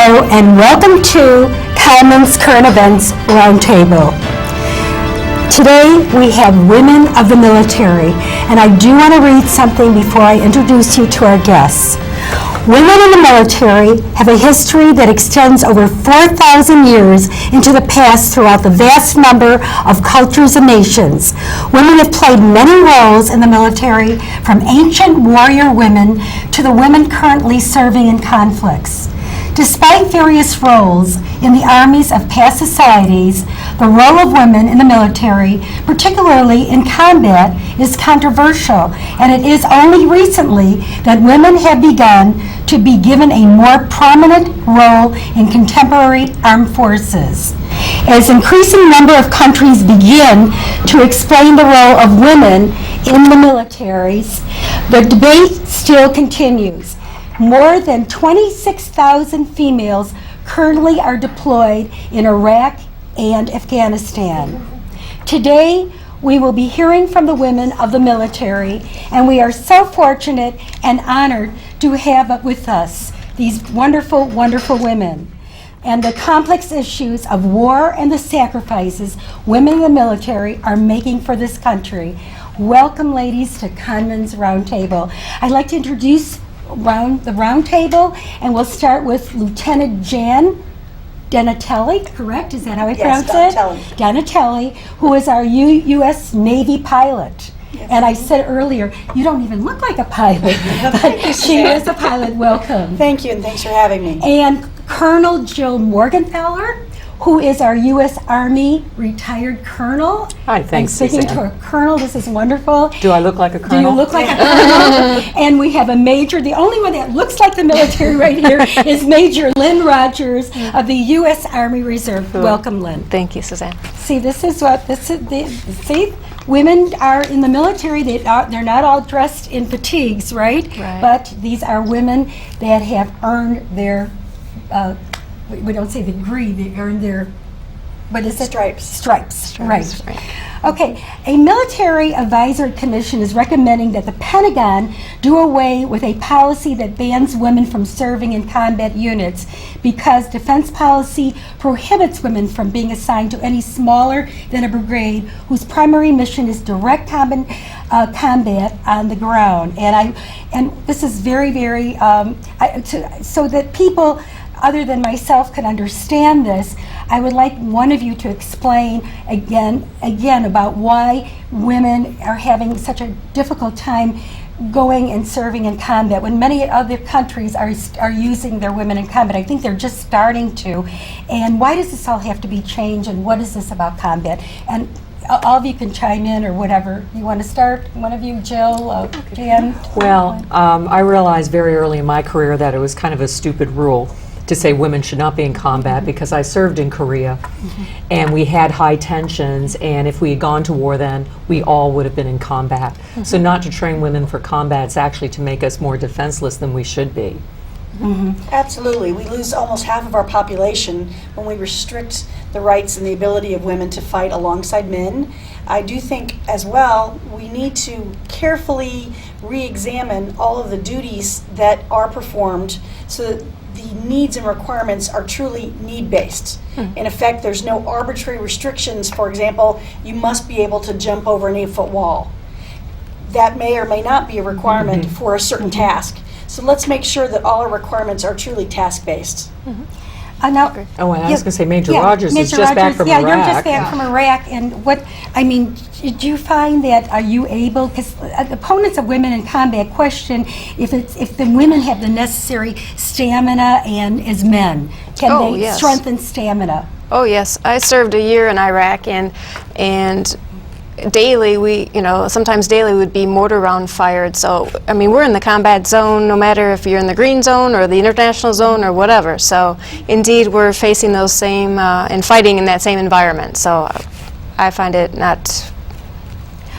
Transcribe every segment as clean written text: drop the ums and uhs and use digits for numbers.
Hello and welcome to Cahnmann's Current Events Roundtable. Today we have women of the military, and I do want to read something before I introduce you to our guests. Women in the military have a history that extends over 4,000 years into the past throughout the vast number of cultures and nations. Women have played many roles in the military, from ancient warrior women to the women currently serving in conflicts. Despite various roles in the armies of past societies, the role of women in the military, particularly in combat, is controversial, and it is only recently that women have begun to be given a more prominent role in contemporary armed forces. As increasing number of countries begin to explain the role of women in the militaries, the debate still continues. More than 26,000 females currently are deployed in Iraq and Afghanistan. Today, we will be hearing from the women of the military, and we are so fortunate and honored to have with us these wonderful, wonderful women, and the complex issues of war and the sacrifices women in the military are making for this country. Welcome, ladies, to Cahnmann's Roundtable. I'd like to introduce the round table, and we'll start with Lieutenant Jan Donatelli, correct? Is that how I pronounce it? Donatelli, who is our U.S. Navy pilot. Yes. And I said earlier, you don't even look like a pilot, but she is a pilot. Welcome. Thank you, and thanks for having me. And Colonel Jill Morgenthaler, who is our U.S. Army retired colonel. Hi, thanks, I'm speaking to a colonel. This is wonderful. Do I look like a colonel? Do you look like a colonel? And we have a major. The only one that looks like the military right here is Major Lynn Rogers of the U.S. Army Reserve. Cool. Welcome, Lynn. Thank you, Suzanne. See, this is what this is. See, women are in the military. They're not all dressed in fatigues, right? Right. But these are women that have earned their. We don't say the degree, they earn their, what is it? Stripes, right. Okay, a military advisory commission is recommending that the Pentagon do away with a policy that bans women from serving in combat units because defense policy prohibits women from being assigned to any smaller than a brigade whose primary mission is direct combat on the ground. And this is very, very, so that people other than myself can understand this, I would like one of you to explain again about why women are having such a difficult time going and serving in combat when many other countries are using their women in combat. I think they're just starting to. And why does this all have to be changed, and what is this about combat? And all of you can chime in or whatever. You want to start? One of you, Jill, Jan? Well, I realized very early in my career that it was kind of a stupid rule to say women should not be in combat, because I served in Korea, and we had high tensions, and if we had gone to war then, we all would have been in combat. So not to train women for combat, it's actually to make us more defenseless than we should be. Absolutely. We lose almost half of our population when we restrict the rights and the ability of women to fight alongside men. I do think as well we need to carefully re-examine all of the duties that are performed so that the needs and requirements are truly need-based. In effect, there's no arbitrary restrictions. For example, you must be able to jump over an 8-foot wall. That may or may not be a requirement for a certain task. So let's make sure that all our requirements are truly task-based. Now, I was going to say Major Rogers is just back from Iraq. Yeah, you're just back from Iraq. And what, I mean, did you find that, are you able, because opponents of women in combat question if the women have the necessary stamina and as men, can they strengthen stamina? Oh yes, I served a year in Iraq, and daily sometimes daily would be mortar round fired. So I mean, we're in the combat zone no matter if you're in the green zone or the international zone or whatever. So indeed we're facing those same and fighting in that same environment. So I find it not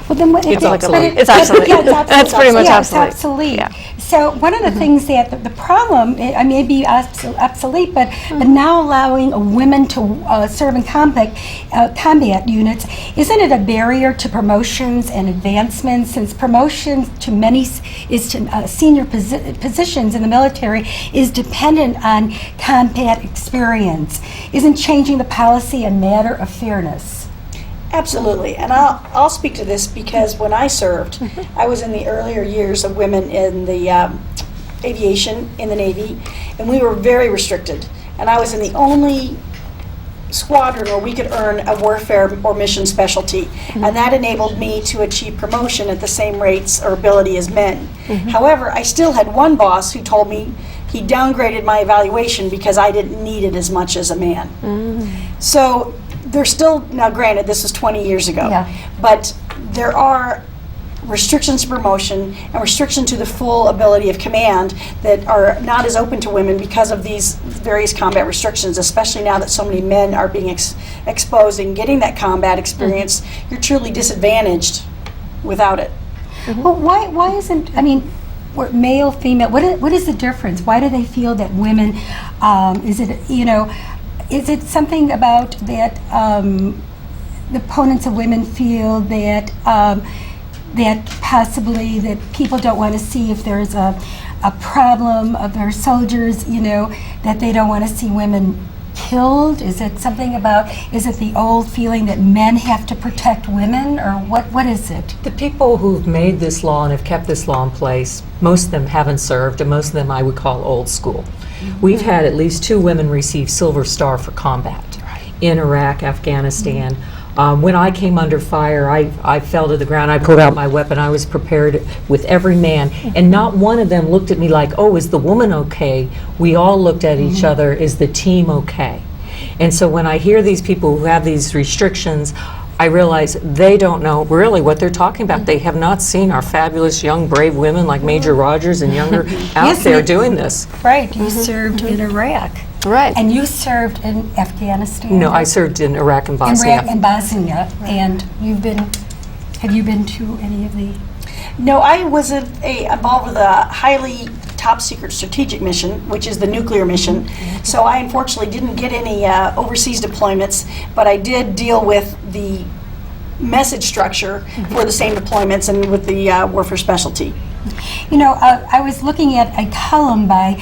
Well, then what? It's obsolete. It's obsolete. Yeah, it's obsolete. That's pretty much Yeah, obsolete. It's obsolete. Yeah. So one of the things that the problem, I may be obsolete, but now allowing women to serve in combat units, isn't it a barrier to promotions and advancements? Since promotions to many senior positions in the military is dependent on combat experience, isn't changing the policy a matter of fairness? Absolutely, and I'll speak to this because when I served, I was in the earlier years of women in the aviation, in the Navy, and we were very restricted. And I was in the only squadron where we could earn a warfare or mission specialty, and that enabled me to achieve promotion at the same rates or ability as men. However, I still had one boss who told me he downgraded my evaluation because I didn't need it as much as a man. So there's still, now granted, this was 20 years ago, but there are restrictions to promotion and restrictions to the full ability of command that are not as open to women because of these various combat restrictions, especially now that so many men are being exposed and getting that combat experience. You're truly disadvantaged without it. Well, why isn't, I mean, male, female, what is the difference? Why do they feel that women, is it something about that the opponents of women feel that that possibly that people don't want to see if there's a problem of their soldiers, that they don't want to see women killed? Is it something about, is it the old feeling that men have to protect women, or what is it? The people who've made this law and have kept this law in place, most of them haven't served, and most of them I would call old school. We've had at least 2 women receive Silver Star for combat in Iraq, Afghanistan. When I came under fire, I fell to the ground. I pulled out my weapon. I was prepared with every man, and not one of them looked at me like, "Oh, is the woman okay?" We all looked at each other, "Is the team okay?" And so when I hear these people who have these restrictions, I realize they don't know really what they're talking about. They have not seen our fabulous young, brave women like Major Rogers and younger out there doing this. Right, you served in Iraq. Right. And you served in Afghanistan. No, I served in Iraq and Bosnia. Iraq and Bosnia. And have you been to any of the? No, I was involved with a highly top secret strategic mission, which is the nuclear mission. So I unfortunately didn't get any overseas deployments, but I did deal with the message structure for the same deployments and with the warfare specialty. I was looking at a column by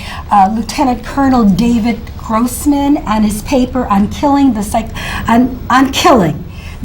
Lieutenant Colonel David Grossman on his paper on killing the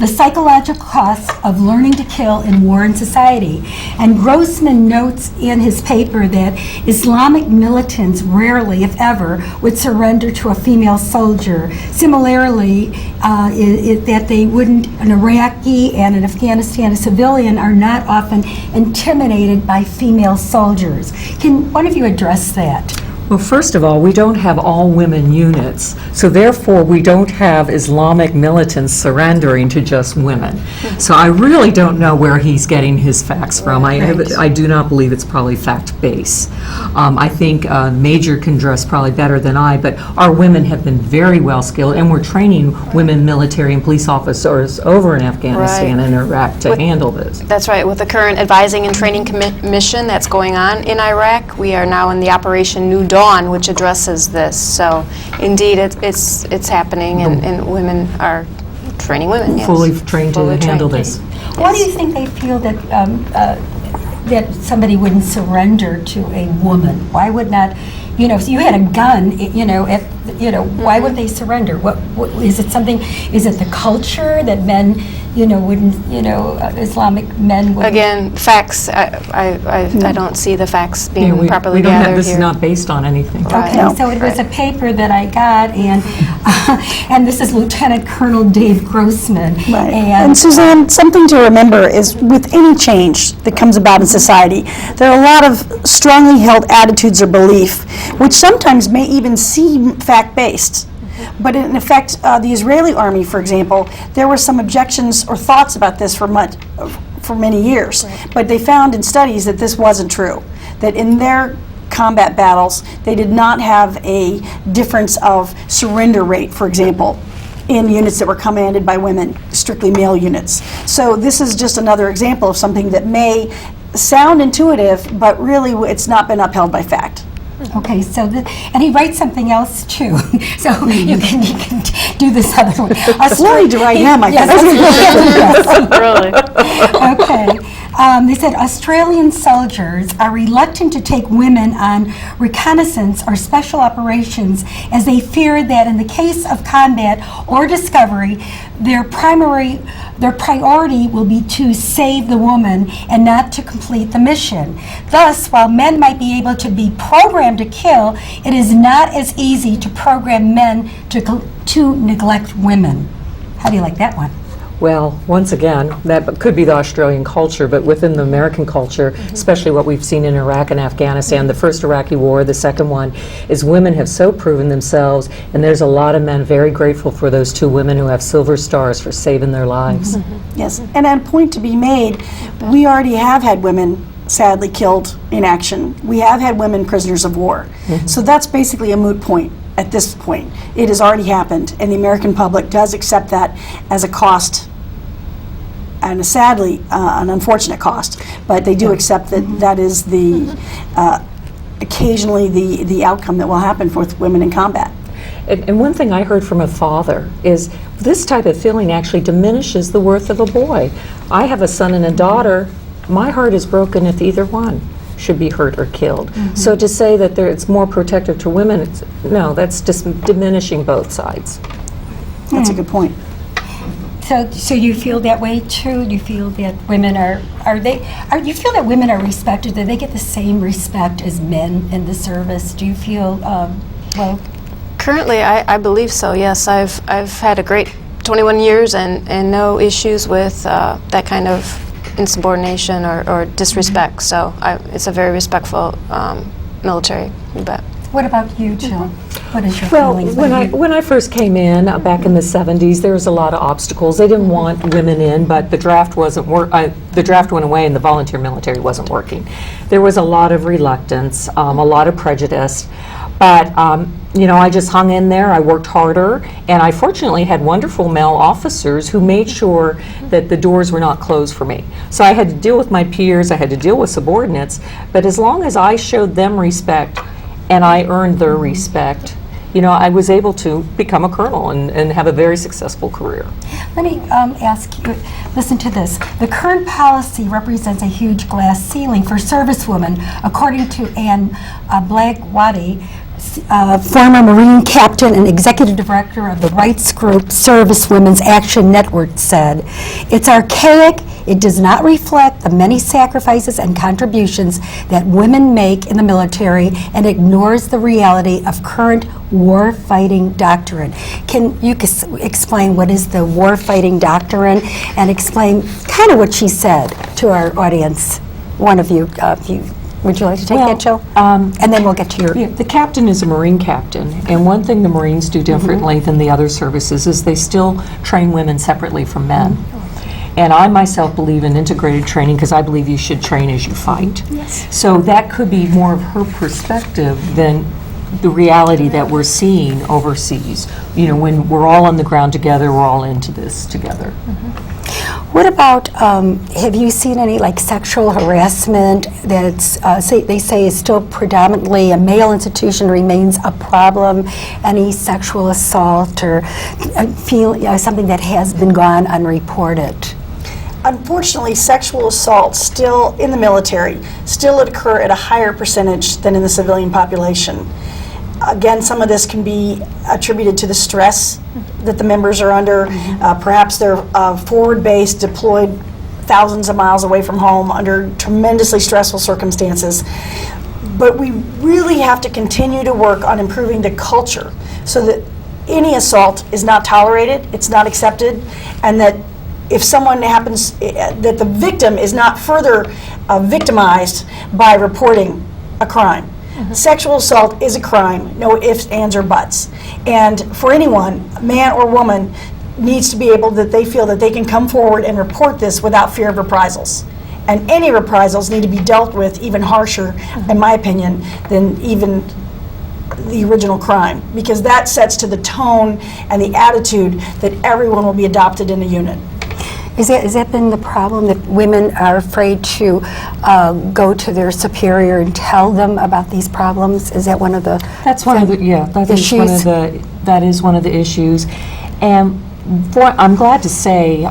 psychological costs of learning to kill in war and society. And Grossman notes in his paper that Islamic militants rarely, if ever, would surrender to a female soldier. Similarly, that they wouldn't, an Iraqi and an Afghanistan civilian are not often intimidated by female soldiers. Can one of you address that? Well, first of all, we don't have all women units, so therefore we don't have Islamic militants surrendering to just women. So I really don't know where he's getting his facts from. I do not believe it's probably fact-based. I think Major can dress probably better than I, but our women have been very well skilled, and we're training women military and police officers over in Afghanistan and Iraq to handle this. That's right. With the current advising and training mission that's going on in Iraq, we are now in the Operation New Dawn, which addresses this. So, indeed, it's happening, and women are training women. Yes. Fully trained to handle this. Why do you think they feel that that somebody wouldn't surrender to a woman? Why would not? If you had a gun, why would they surrender? What is it? Something? Is it the culture that men, wouldn't, Islamic men wouldn't? Again, facts. I don't see the facts being properly we don't gathered have, this here. is not based on anything. Okay, No. so it was a paper that I got, and this is Lieutenant Colonel Dave Grossman. Right. And And Suzanne, something to remember is with any change that comes about in society, there are a lot of strongly held attitudes or belief, which sometimes may even seem fact-based. But in effect, the Israeli army, for example, there were some objections or thoughts about this for many years. But they found in studies that this wasn't true, that in their combat battles, they did not have a difference of surrender rate, for example. in units that were commanded by women, strictly male units. So this is just another example of something that may sound intuitive, but really it's not been upheld by fact. Okay, so, and he writes something else too, so you can do this other one. Slowly to write him, I think. Really? Okay. They said Australian soldiers are reluctant to take women on reconnaissance or special operations as they fear that in the case of combat or discovery, their priority will be to save the woman and not to complete the mission. Thus, while men might be able to be programmed to kill, it is not as easy to program men to neglect women. How do you like that one? Well, once again, that could be the Australian culture, but within the American culture, especially what we've seen in Iraq and Afghanistan, the first Iraqi war, the second one, is women have so proven themselves, and there's a lot of men very grateful for those 2 women who have silver stars for saving their lives. Yes, and a point to be made, we already have had women sadly killed in action. We have had women prisoners of war. So that's basically a moot point at this point. It has already happened, and the American public does accept that as a cost, and sadly, an unfortunate cost, but they do accept that that is the, occasionally the outcome that will happen for women in combat. And one thing I heard from a father is this type of feeling actually diminishes the worth of a boy. I have a son and a daughter. My heart is broken if either one should be hurt or killed. So to say that it's more protective to women, no, that's just diminishing both sides. That's a good point. So you feel that way too? You feel that women you feel that women are respected? Do they get the same respect as men in the service? Do you feel, well? Currently, I believe so, yes. I've had a great 21 years and no issues with that kind of insubordination or disrespect. So it's a very respectful military, you bet. What about you, Jill? What is your feelings? When I first came in back in the 70s, there was a lot of obstacles. They didn't want women in, but the draft wasn't the draft went away and the volunteer military wasn't working. There was a lot of reluctance, a lot of prejudice, but you know, I just hung in there. I worked harder, and I fortunately had wonderful male officers who made sure that the doors were not closed for me. So I had to deal with my peers, I had to deal with subordinates, but as long as I showed them respect and I earned their respect, you know, I was able to become a colonel and have a very successful career. Let me ask you, listen to this. The current policy represents a huge glass ceiling for servicewomen, according to Anne Blagwadi, former Marine captain and executive director of the rights group Servicewomen's Action Network, said, "It's archaic, it does not reflect the many sacrifices and contributions that women make in the military and ignores the reality of current war-fighting doctrine." Can you explain what is the war-fighting doctrine and explain kind of what she said to our audience? One of you, would you like to take that, Jill? And then we'll get to your... Yeah, the captain is a Marine captain, and one thing the Marines do differently than the other services is they still train women separately from men. And I myself believe in integrated training because I believe you should train as you fight. Yes. So that could be more of her perspective than the reality that we're seeing overseas. You know, when we're all on the ground together, we're all into this together. What about, have you seen any like sexual harassment that's, they say is still predominantly a male institution, remains a problem? Any sexual assault or something that has been gone unreported? Unfortunately, sexual assaults still in the military still occur at a higher percentage than in the civilian population. Again, some of this can be attributed to the stress that the members are under. Perhaps they're forward-based, deployed thousands of miles away from home under tremendously stressful circumstances. But we really have to continue to work on improving the culture so that any assault is not tolerated, it's not accepted, and that if someone happens, that the victim is not further victimized by reporting a crime. Sexual assault is a crime, no ifs, ands, or buts. And for anyone, man or woman, needs to be able that they feel that they can come forward and report this without fear of reprisals. And any reprisals need to be dealt with even harsher, in my opinion, than even the original crime, because that sets to the tone and the attitude that everyone will be adopted in a unit. Has that been the problem, that women are afraid to go to their superior and tell them about these problems? Is that one of the That's one of the, yeah, that is one of the, that is one of the issues. And I'm glad to say,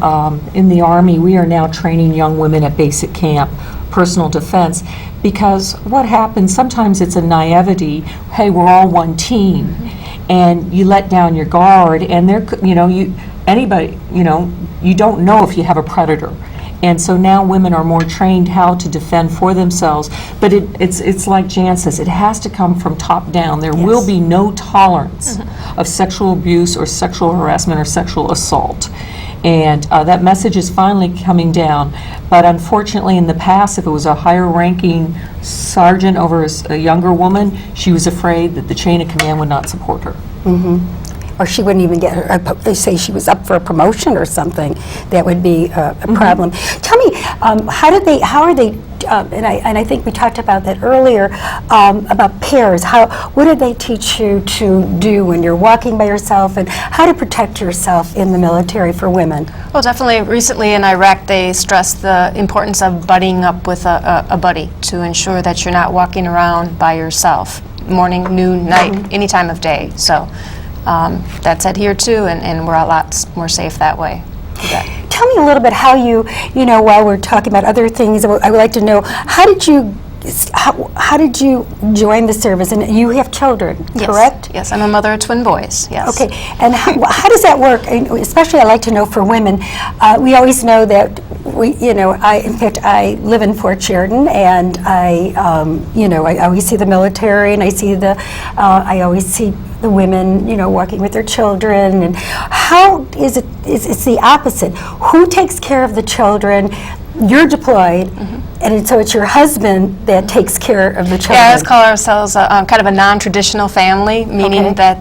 in the Army, we are now training young women at basic camp, personal defense, because what happens, sometimes it's a naivety, hey, we're all one team, and you let down your guard, and there, anybody, you don't know if you have a predator. And so now women are more trained how to defend for themselves. But it's like Jan says, it has to come from top down. There will be no tolerance of sexual abuse or sexual harassment or sexual assault. And that message is finally coming down. But unfortunately, in the past, if it was a higher ranking sergeant over a younger woman, she was afraid that the chain of command would not support her. or she wouldn't even get her, they say she was up for a promotion or something, that would be a problem. Tell me, how are they, and I think we talked about that earlier, about pairs. What did they teach you to do when you're walking by yourself, and how to protect yourself in the military for women? Well, definitely. Recently in Iraq, they stressed the importance of buddying up with a buddy to ensure that you're not walking around by yourself, morning, noon, night, any time of day. So that's adhered to, and we're a lot more safe that way. Tell me a little bit how you while we're talking about other things, I would like to know, how did you join the service? And you have children, correct? Yes, I'm a mother of twin boys, yes. Okay, and how does that work? Especially I like to know for women, we always know that in fact, I live in Fort Sheridan, and I always see the military, and I always see the women, walking with their children. And how is it? It's the opposite. Who takes care of the children? You're deployed, and so it's your husband that takes care of the children. Yeah, let's call ourselves kind of a non-traditional family, meaning that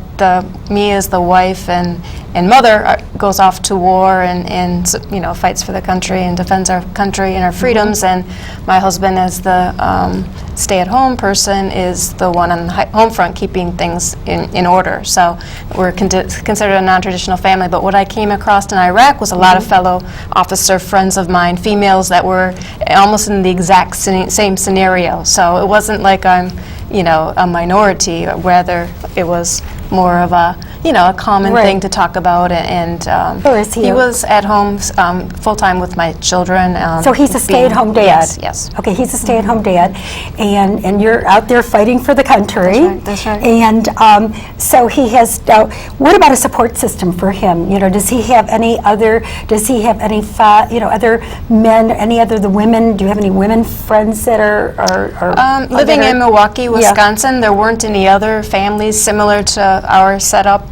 me as the wife and mother goes off to war and fights for the country and defends our country and our freedoms, and my husband, as the stay-at-home person, is the one on the home front keeping things in order. So we're considered a non-traditional family. But what I came across in Iraq was a lot of fellow officer friends of mine, females that were almost in the exact same scenario. So it wasn't like I'm a minority, rather it was more of a common thing to talk about. And he was at home full-time with my children. So he's a stay-at-home dad? Yes. Okay, he's a stay-at-home dad, and you're out there fighting for the country. That's right. And so he has, what about a support system for him? Does he have any other men, the women? Do you have any women friends that are living in Milwaukee, Wisconsin, there weren't any other families similar to our setup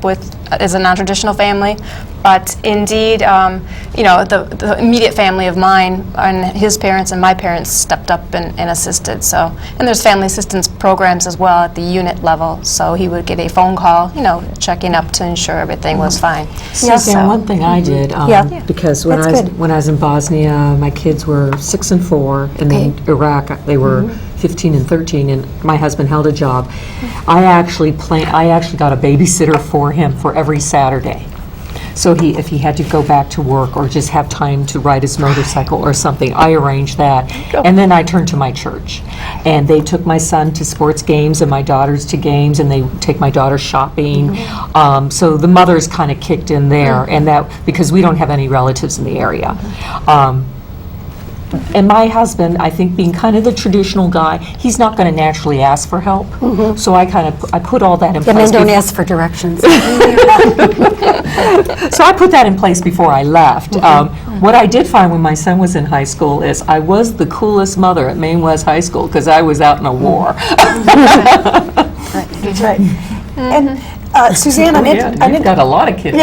as a non-traditional family, but indeed, the immediate family of mine and his parents and my parents stepped up and assisted. So, and there's family assistance programs as well at the unit level. So he would get a phone call, checking up to ensure everything was fine. Suzanne, one thing I did, because when I was in Bosnia, my kids were 6 and 4, and in Iraq they were 15 and 13, and my husband held a job. I actually got a babysitter for him for every Saturday. So if he had to go back to work or just have time to ride his motorcycle or something, I arranged that. And then I turned to my church. And they took my son to sports games and my daughters to games, and they take my daughter shopping. So the mothers kind of kicked in there, and that because we don't have any relatives in the area. And my husband, I think, being kind of the traditional guy, he's not going to naturally ask for help. So I put all that in place. Men don't ask for directions. So I put that in place before I left. What I did find when my son was in high school is I was the coolest mother at Maine West High School because I was out in a war. That's right. And Suzanne, You've got a lot of kids.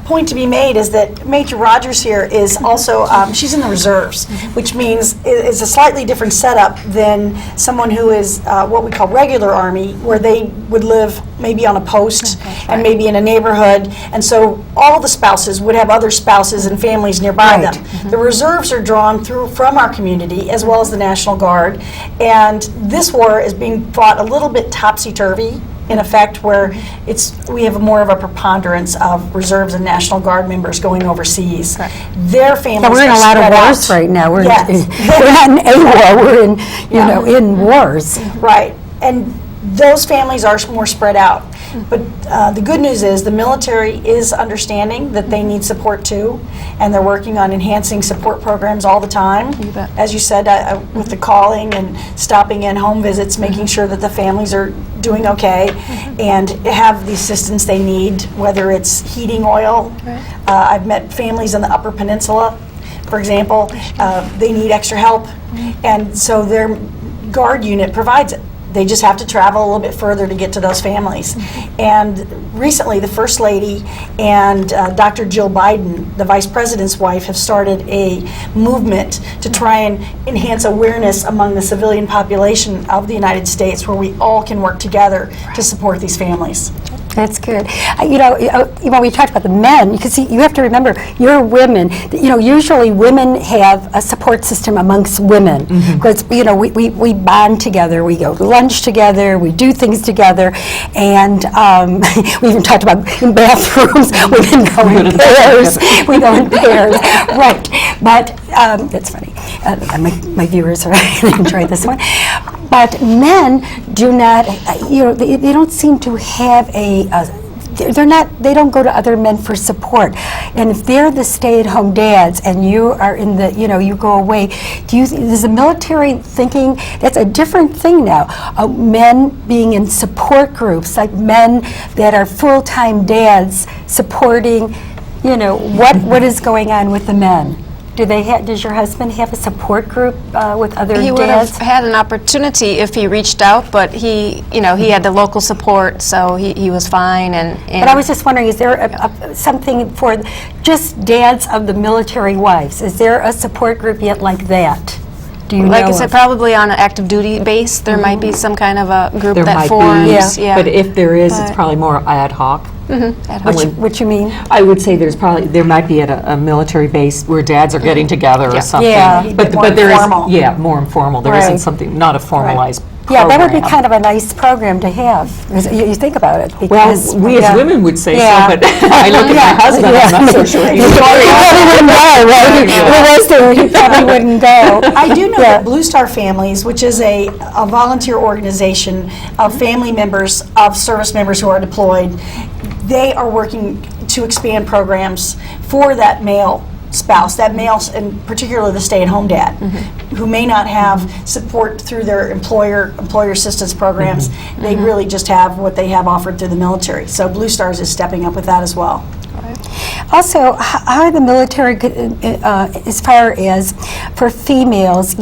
Point to be made is that Major Rogers here is also, she's in the reserves, which means it's a slightly different setup than someone who is what we call regular Army, where they would live maybe on a post and maybe in a neighborhood, and so all the spouses would have other spouses and families nearby Right. them. The reserves are drawn from our community as well as the National Guard, and this war is being fought a little bit topsy-turvy, in effect, where we have more of a preponderance of reserves and National Guard members going overseas. Their families Yeah, we're in a are lot of spread wars out. right now. We're Yes. we're not in a war. We're in, in wars. Right, and those families are more spread out. But the good news is the military is understanding that they need support too, and they're working on enhancing support programs all the time. You bet. As you said, with the calling and stopping in home visits, making sure that the families are doing okay and have the assistance they need, whether it's heating oil. I've met families in the Upper Peninsula, for example, they need extra help, and so their Guard unit provides it. They just have to travel a little bit further to get to those families. And recently, the First Lady and Dr. Jill Biden, the Vice President's wife, have started a movement to try and enhance awareness among the civilian population of the United States, where we all can work together to support these families. That's good. When we talked about the men, because you have to remember, you're women. Usually women have a support system amongst women because we bond together, we go to lunch together, we do things together, and we even talked about in bathrooms. Women go in pairs. We go in pairs, right? But that's funny. My viewers are going to enjoy this one. But men do not, they don't seem to have they don't go to other men for support. And if they're the stay-at-home dads and you are in you go away, is the military thinking that's a different thing now? Men being in support groups, like men that are full-time dads supporting, what is going on with the men? Does your husband have a support group with other dads? He would have had an opportunity if he reached out, but he had the local support, so he was fine. But I was just wondering, is there something for just dads of the military wives? Is there a support group yet like that? Do you like know I said, of? probably on an active duty base, there might be some kind of a group There that might forms. be, but if there is, it's probably more ad hoc. What you mean? I would say there might be at a military base where dads are getting together or something. Yeah. But more there is, informal. more informal. There Right. isn't something, not a formalized Yeah, that would be program. kind of a nice program to have. You think about it. Well, Because, we as women would say Yeah. so, but I look at my husband, I'm not so sure he's He probably wouldn't go, right? If it was there, he probably wouldn't go. I do know that Blue Star Families, which is a volunteer organization of family members of service members who are deployed, they are working to expand programs for that male spouse, and particularly the stay-at-home dad, who may not have support through their employer assistance programs. They really just have what they have offered through the military. So Blue Stars is stepping up with that as well. Also, how are the military, as far as for females,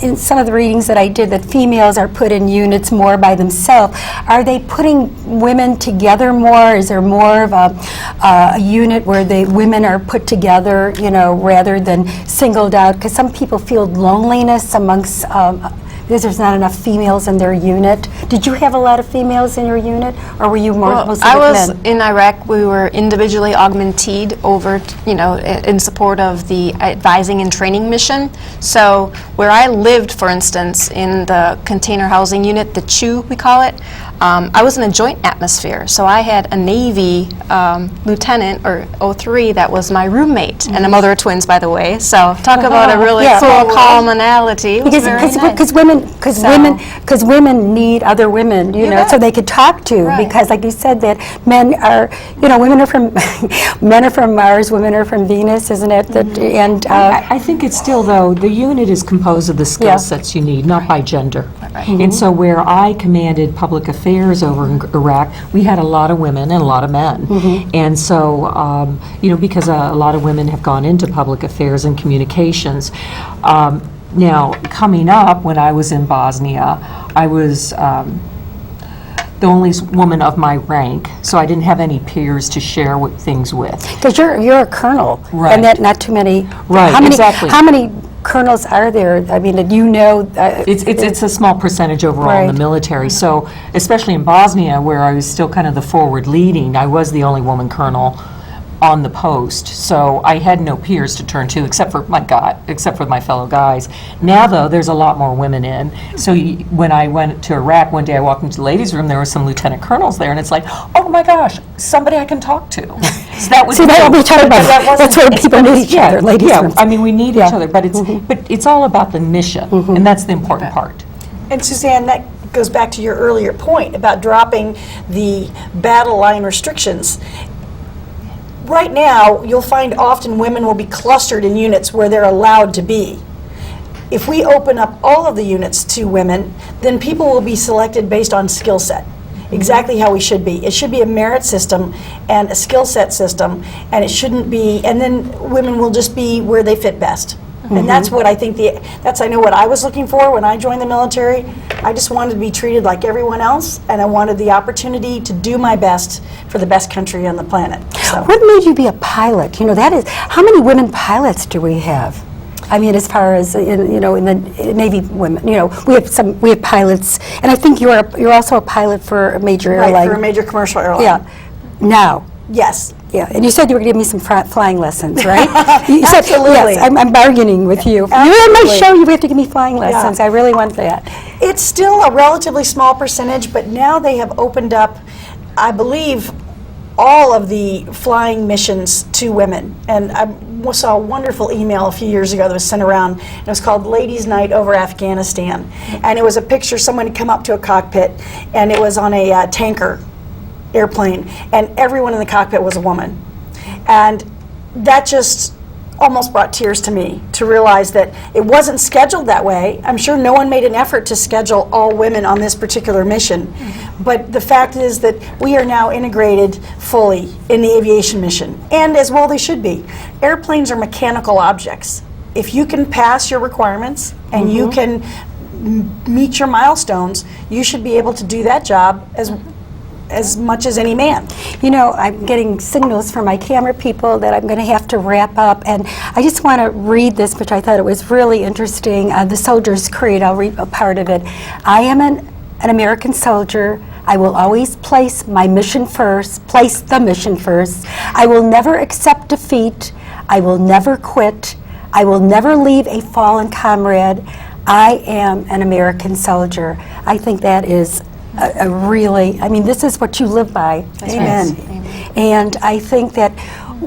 in some of the readings that I did, that females are put in units more by themselves. Are they putting women together more? Is there more of a unit where the women are put together, rather than singled out? Because some people feel loneliness amongst, because there's not enough females in their unit. Did you have a lot of females in your unit, or were you mostly I with was men? in Iraq. We were individually augmented over, in support of the advising and training mission. So where I lived, for instance, in the container housing unit, the CHU we call it, I was in a joint atmosphere. So I had a Navy lieutenant, or 03, that was my roommate, and a mother of twins, by the way. So talk about a really cool commonality. It was very nice. Because women need other women, so they could talk to. Right. Because, like you said, that men are, women are from men are from Mars, women are from Venus, isn't it? And I think it's still, though, the unit is composed of the skill sets you need, not by gender. And so where I commanded public affairs over in Iraq, we had a lot of women and a lot of men. And so, because a lot of women have gone into public affairs and communications. Now, coming up, when I was in Bosnia, I was the only woman of my rank, so I didn't have any peers to share things with. because you're a colonel, Right. and that not too many. Right, How many? exactly. How many colonels are there? I mean, It's a small percentage overall in the Right. military. So, especially in Bosnia, where I was still kind of the forward leading, I was the only woman colonel on the post. So I had no peers to turn to except for my fellow guys. Now, though, there's a lot more women in. So when I went to Iraq, one day I walked into the ladies' room, there were some lieutenant colonels there, and it's like, oh my gosh, somebody I can talk to. So that was See, that we talk about. That's where people need each other, ladies' Yeah, rooms. I mean, we need each other, but it's all about the mission, and that's the important part. And Suzanne, that goes back to your earlier point about dropping the battle line restrictions. Right now, you'll find often women will be clustered in units where they're allowed to be. If we open up all of the units to women, then people will be selected based on skill set, exactly how we should be. It should be a merit system and a skill set system, and it shouldn't be, and then women will just be where they fit best. And that's what I think, I know what I was looking for when I joined the military. I just wanted to be treated like everyone else, and I wanted the opportunity to do my best for the best country on the planet. So. What made you be a pilot? You know, that is, how many women pilots do we have? I mean, as far as in the Navy women, we have pilots, and I think you're also a pilot for a major airline. Right, for a major commercial airline. Yeah. Now. Yes. Yeah, and you said you were going to give me some flying lessons, right? You said, Absolutely. yes, I'm bargaining with you. You're on my show, you have to give me flying lessons. Yeah. I really want that. It's still a relatively small percentage, but now they have opened up, I believe, all of the flying missions to women. And I saw a wonderful email a few years ago that was sent around. It was called Ladies' Night Over Afghanistan. And it was a picture, someone had come up to a cockpit, and it was on a tanker airplane, and everyone in the cockpit was a woman. And that just almost brought tears to me to realize that it wasn't scheduled that way. I'm sure no one made an effort to schedule all women on this particular mission. But the fact is that we are now integrated fully in the aviation mission, and as well they should be. Airplanes are mechanical objects. If you can pass your requirements and you can meet your milestones, you should be able to do that job as much as any man. You know, I'm getting signals from my camera people that I'm going to have to wrap up, and I just want to read this, which I thought it was really interesting. The Soldier's Creed, I'll read a part of it. I am an American soldier. I will always place the mission first. I will never accept defeat. I will never quit. I will never leave a fallen comrade. I am an American soldier. I think that is this is what you live by. Amen. And I think that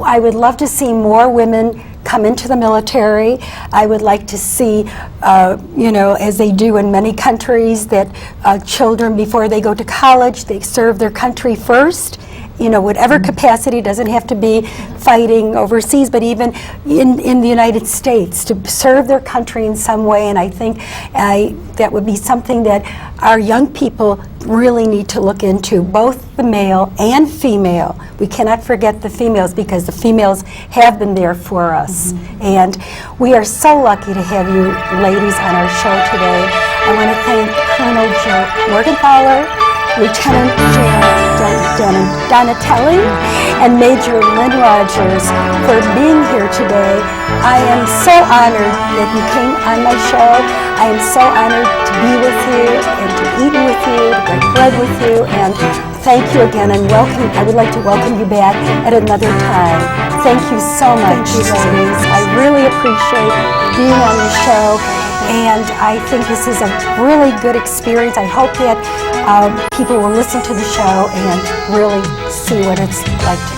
I would love to see more women come into the military. I would like to see, as they do in many countries, that children, before they go to college, they serve their country first. Whatever capacity, doesn't have to be fighting overseas, but even in the United States, to serve their country in some way. And I think that would be something that our young people really need to look into, both the male and female. We cannot forget the females, because the females have been there for us. And we are so lucky to have you ladies on our show today. I want to thank Colonel Joe Morgenthaler, Lieutenant Donatelli, and Major Lynn Rogers for being here today. I am so honored that you came on my show. I am so honored to be with you and to eat with you, to break bread with you, and thank you again, and welcome. I would like to welcome you back at another time. Thank you so much, ladies. I really appreciate being on the show. And I think this is a really good experience. I hope that people will listen to the show and really see what it's like to